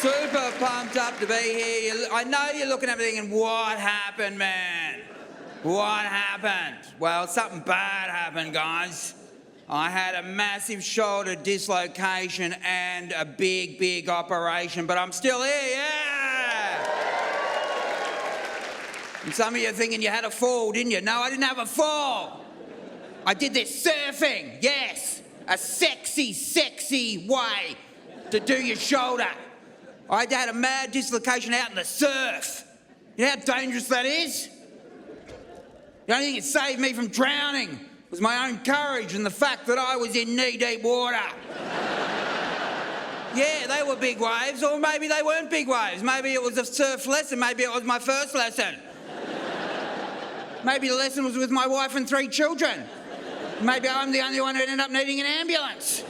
super pumped up to be here. I know you're looking at me thinking, what happened, man? What happened? Well, something bad happened, guys. I had a massive shoulder dislocation and a big operation, but I'm still here, yeah! And some of you are thinking you had a fall, didn't you? No, I didn't have a fall. I did this surfing, yes. A sexy way to do your shoulder. I had a mad dislocation out in the surf. You know how dangerous that is? The only thing that saved me from drowning was my own courage and the fact that I was in knee-deep water. Yeah, they were big waves, or maybe they weren't big waves. Maybe it was a surf lesson, maybe it was my first lesson. Maybe the lesson was with my wife and 3 children. Maybe I'm the only one who ended up needing an ambulance.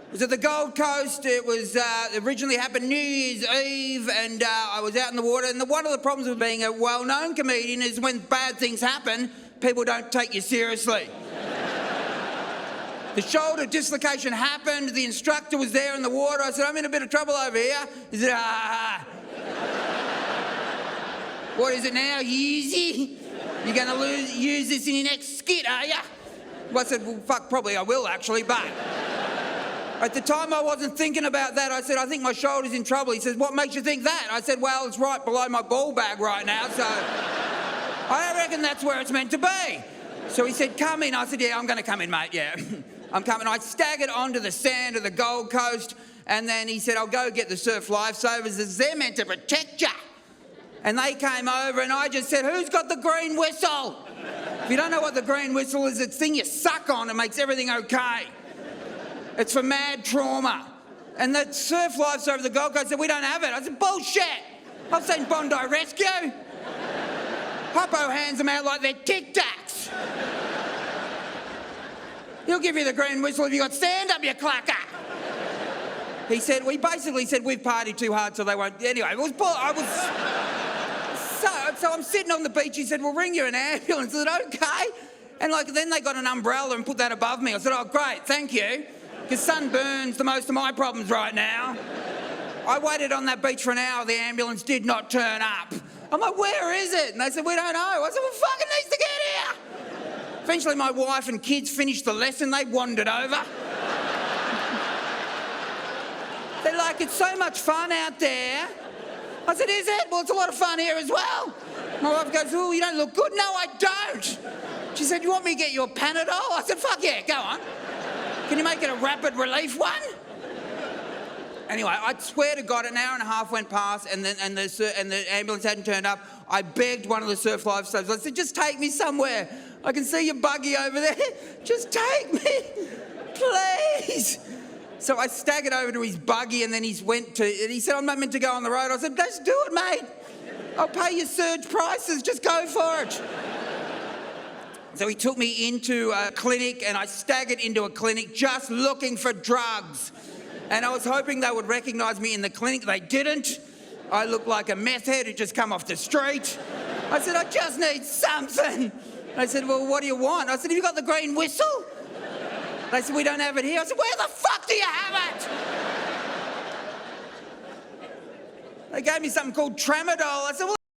It was at the Gold Coast. It was originally happened New Year's Eve, and I was out in the water. And one of the problems with being a well-known comedian is when bad things happen, people don't take you seriously. The shoulder dislocation happened. The instructor was there in the water. I said, I'm in a bit of trouble over here. He said, What is it now, Hughes? You're going to use this in your next skit, are you? Well, I said, well, fuck, probably I will, actually, but... At the time, I wasn't thinking about that. I said, I think my shoulder's in trouble. He says, what makes you think that? I said, well, it's right below my ball bag right now, so... I reckon that's where it's meant to be. So he said, come in. I said, yeah, I'm going to come in, mate, yeah. I'm coming. I staggered onto the sand of the Gold Coast, and then he said, I'll go get the surf lifesavers, as they're meant to protect you. And they came over, and I just said, who's got the green whistle? If you don't know what the green whistle is, it's the thing you suck on. It makes everything okay. It's for mad trauma. And the surf lifesaver of the Gold Coast said, we don't have it. I said, bullshit. I've seen Bondi Rescue. Hoppo hands them out like they're Tic Tacs. He'll give you the green whistle if you got stand up, you clacker. He said, we basically said we've partied too hard so they won't... Anyway, it was... So I'm sitting on the beach. He said, we'll ring you an ambulance. I said, okay. And then they got an umbrella and put that above me. I said, oh, great, thank you. Because sun burns the most of my problems right now. I waited on that beach for an hour. The ambulance did not turn up. I'm like, where is it? And they said, we don't know. I said, well, fucking needs to get here. Eventually, my wife and kids finished the lesson. They wandered over. They're like, it's so much fun out there. I said, is it? Well, it's a lot of fun here as well. My wife goes, oh, you don't look good. No, I don't. She said, you want me to get you a Panadol? I said, fuck yeah, go on. Can you make it a rapid relief one? Anyway, I swear to God, an hour and a half went past and the ambulance hadn't turned up. I begged one of the surf lifesavers. I said, just take me somewhere. I can see your buggy over there. Just take me, please. So I staggered over to his buggy and then he said, I'm not meant to go on the road. I said, just do it, mate. I'll pay you surge prices. Just go for it. So he took me into a clinic and I staggered into a clinic just looking for drugs. And I was hoping they would recognise me in the clinic. They didn't. I looked like a meth head who'd just come off the street. I said, I just need something. They said, well, what do you want? I said, have you got the green whistle? They said, we don't have it here. I said, where the fuck do you have it? They gave me something called tramadol. I said, well,